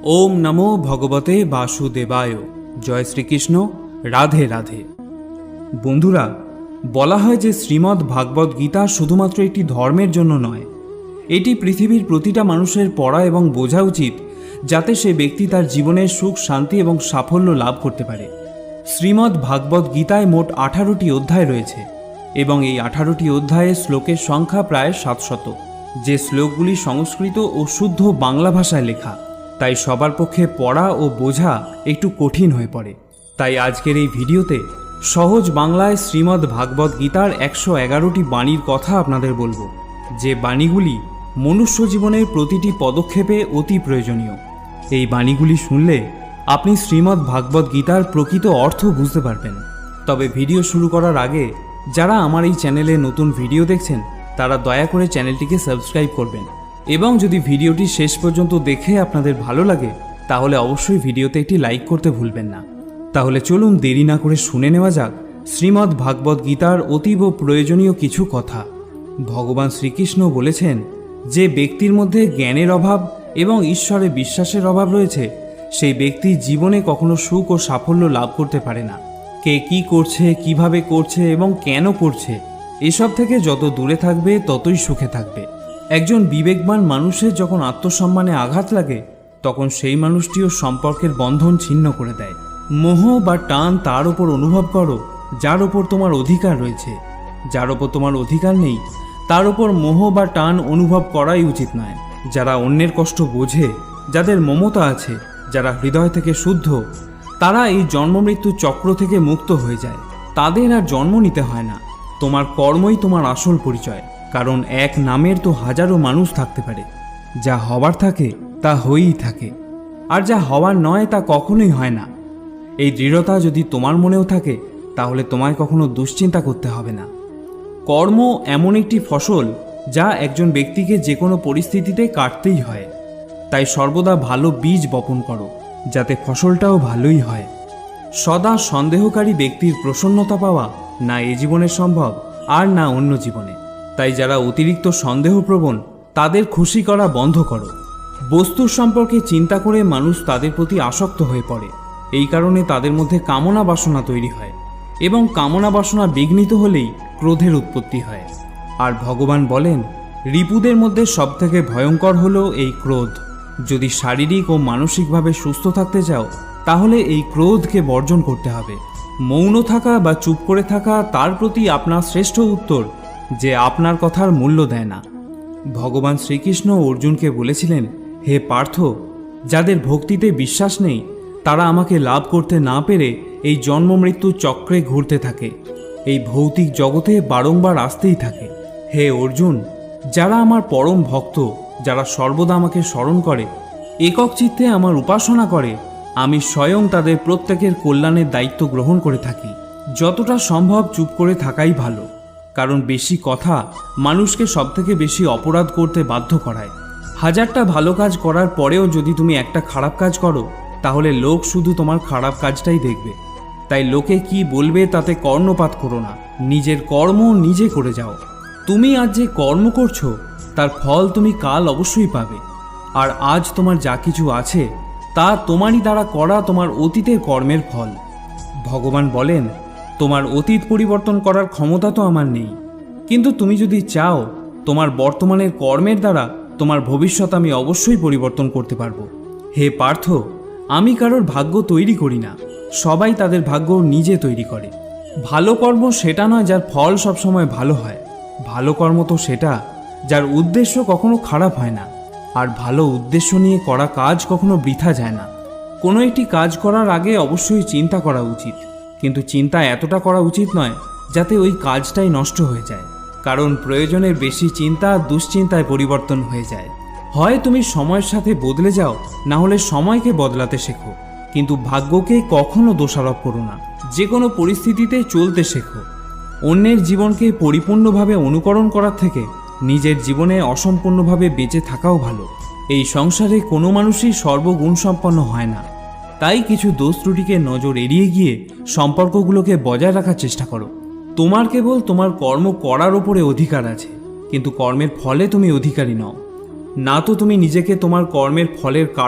ओम नमो भगवते वासुदेवाय। जय श्रीकृष्ण। राधे राधे। বন্ধুরা, বলা হয় যে শ্রীমদ্ ভাগবত গীতা শুধুমাত্র একটি ধর্মের জন্য নয়, এটি পৃথিবীর প্রতিটা মানুষের পড়া এবং বোঝা উচিত, যাতে সে ব্যক্তি তার জীবনের সুখ, শান্তি এবং সাফল্য লাভ করতে পারে। শ্রীমদ্ ভাগবত গীতায় মোট 18টি অধ্যায় রয়েছে এবং এই 18টি অধ্যায়ে শ্লোকের সংখ্যা প্রায় 700, যে শ্লোকগুলি সংস্কৃত ও শুদ্ধ বাংলা ভাষায় লেখা। তাই সবার পক্ষে পড়া ও বোঝা একটু কঠিন হয়ে পড়ে। তাই আজকের এই ভিডিওতে সহজ বাংলায় শ্রীমদ্ ভাগবত গীতার 111টি বাণীর কথা আপনাদের বলবো, যে বাণীগুলি মনুষ্য জীবনের প্রতিটি পদক্ষেপে অতি প্রয়োজনীয়। এই বাণীগুলি শুনলে আপনি শ্রীমদ্ ভাগবত গীতার প্রকৃত অর্থ বুঝতে পারবেন। তবে ভিডিও শুরু করার আগে যারা আমার এই চ্যানেলে নতুন ভিডিও দেখছেন তারা দয়া করে চ্যানেলটিকে সাবস্ক্রাইব করবেন, এবং যদি ভিডিওটি শেষ পর্যন্ত দেখে আপনাদের ভালো লাগে তাহলে অবশ্যই ভিডিওতে একটি লাইক করতে ভুলবেন না। তাহলে চলুন দেরি না করে শুনে নেওয়া যাক শ্রীমদ্ ভাগবত গীতার অতীব প্রয়োজনীয় কিছু কথা। ভগবান শ্রীকৃষ্ণ বলেছেন, যে ব্যক্তির মধ্যে জ্ঞানের অভাব এবং ঈশ্বরে বিশ্বাসের অভাব রয়েছে, সেই ব্যক্তি জীবনে কখনো সুখ ও সাফল্য লাভ করতে পারে না। কে কি করছে, কিভাবে করছে এবং কেন করছে, এসব থেকে যত দূরে থাকবে ততই সুখে থাকবে। একজন বিবেকবান মানুষের যখন আত্মসম্মানে আঘাত লাগে, তখন সেই মানুষটিও সম্পর্কের বন্ধন ছিন্ন করে দেয়। মোহ বা টান তার ওপর অনুভব করো যার ওপর তোমার অধিকার রয়েছে। যার ওপর তোমার অধিকার নেই তার ওপর মোহ বা টান অনুভব করাই উচিত নয়। যারা অন্যের কষ্ট বোঝে, যাদের মমতা আছে, যারা হৃদয় থেকে শুদ্ধ, তারা এই জন্মমৃত্যু চক্র থেকে মুক্ত হয়ে যায়। তাদের আর জন্ম নিতে হয় না। তোমার কর্মই তোমার আসল পরিচয়, কারণ এক নামের তো হাজারো মানুষ থাকতে পারে। যা হবার থাকে তা হয়েই থাকে, আর যা হওয়ার নয় তা কখনোই হয় না। এই দৃঢ়তা যদি তোমার মনেও থাকে তাহলে তোমায় কখনো দুশ্চিন্তা করতে হবে না। কর্ম এমন একটি ফসল যা একজন ব্যক্তিকে যে কোনো পরিস্থিতিতে কাটতেই হয়। তাই সর্বদা ভালো বীজ বপন করো, যাতে ফসলটাও ভালোই হয়। সদা সন্দেহকারী ব্যক্তির প্রসন্নতা পাওয়া না এ জীবনে সম্ভব, আর না অন্য জীবনে। তাই যারা অতিরিক্ত সন্দেহপ্রবণ তাদের খুশি করা বন্ধ করো। বস্তুর সম্পর্কে চিন্তা করে মানুষ তাদের প্রতি আসক্ত হয়ে পড়ে। এই কারণে তাদের মধ্যে কামনা বাসনা তৈরি হয়, এবং কামনা বাসনা বিঘ্নিত হলেই ক্রোধের উৎপত্তি হয়। আর ভগবান বলেন, রিপুদের মধ্যে সবথেকে ভয়ঙ্কর হলো এই ক্রোধ। যদি শারীরিক ও মানসিকভাবে সুস্থ থাকতে চাও তাহলে এই ক্রোধকে বর্জন করতে হবে। মৌন থাকা বা চুপ করে থাকা তার প্রতি আপনার শ্রেষ্ঠ উত্তর, যে আপনার কথার মূল্য দেয় না। ভগবান শ্রীকৃষ্ণ অর্জুনকে বলেছিলেন, হে পার্থ, যাদের ভক্তিতে বিশ্বাস নেই তারা আমাকে লাভ করতে না পেরে এই জন্ম মৃত্যু চক্রে ঘুরতে থাকে, এই ভৌতিক জগতে বারংবার আসতেই থাকে। হে অর্জুন, যারা আমার পরম ভক্ত, যারা সর্বদা আমাকে স্মরণ করে, একক চিত্তে আমার উপাসনা করে, আমি স্বয়ং তাদের প্রত্যেকের কল্যাণের দায়িত্ব গ্রহণ করে থাকি। যতটা সম্ভব চুপ করে থাকাই ভালো, কারণ বেশি কথা মানুষকে সবথেকে বেশি অপরাধ করতে বাধ্য করায়। হাজারটা ভালো কাজ করার পরেও যদি তুমি একটা খারাপ কাজ করো তাহলে লোক শুধু তোমার খারাপ কাজটাই দেখবে। তাই লোকে কি বলবে তাতে কর্ণপাত করো না, নিজের কর্ম নিজে করে যাও। তুমি আজ যে কর্ম করছো তার ফল তুমি কাল অবশ্যই পাবে। আর আজ তোমার যা কিছু আছে তা তোমারই দ্বারা করা তোমার অতীতের কর্মের ফল। ভগবান বলেন, তোমার অতীত পরিবর্তন করার ক্ষমতা তো আমার নেই, কিন্তু তুমি যদি চাও তোমার বর্তমানের কর্মের দ্বারা তোমার ভবিষ্যৎ আমি অবশ্যই পরিবর্তন করতে পারবো। হে পার্থ, আমি কারোর ভাগ্য তৈরি করি না, সবাই তাদের ভাগ্য নিজে তৈরি করে। ভালো কর্ম সেটা নয় যার ফল সবসময় ভালো হয়। ভালো কর্ম তো সেটা যার উদ্দেশ্য কখনো খারাপ হয় না, আর ভালো উদ্দেশ্য নিয়ে করা কাজ কখনো বৃথা যায় না। কোনো একটি কাজ করার আগে অবশ্যই চিন্তা করা উচিত, কিন্তু চিন্তা এতটা করা উচিত নয় যাতে ওই কাজটাই নষ্ট হয়ে যায়, কারণ প্রয়োজনের বেশি চিন্তা দুশ্চিন্তায় পরিবর্তন হয়ে যায়। হয় তুমি সময়ের সাথে বদলে যাও, না হলে সময়কে বদলাতে শেখো, কিন্তু ভাগ্যকে কখনো দোষারোপ করো না। যে কোনো পরিস্থিতিতে চলতে শেখো। অন্যের জীবনকে পরিপূর্ণভাবে অনুকরণ করার থেকে নিজের জীবনে অসম্পূর্ণভাবে বেঁচে থাকাও ভালো। এই সংসারে কোনো মানুষই সর্বগুণসম্পন্ন হয় না। তাই কিছু দোষ ত্রুটিকে নজর এড়িয়ে গিয়ে সম্পর্কগুলোকে বজায় রাখার চেষ্টা করো। তোমার কেবল তোমার কর্ম করার ওপরে অধিকার আছে, কিন্তু কর্মের ফলে তুমি অধিকারী নও। না তো তুমি নিজেকে তোমার কর্মের ফলের কারণ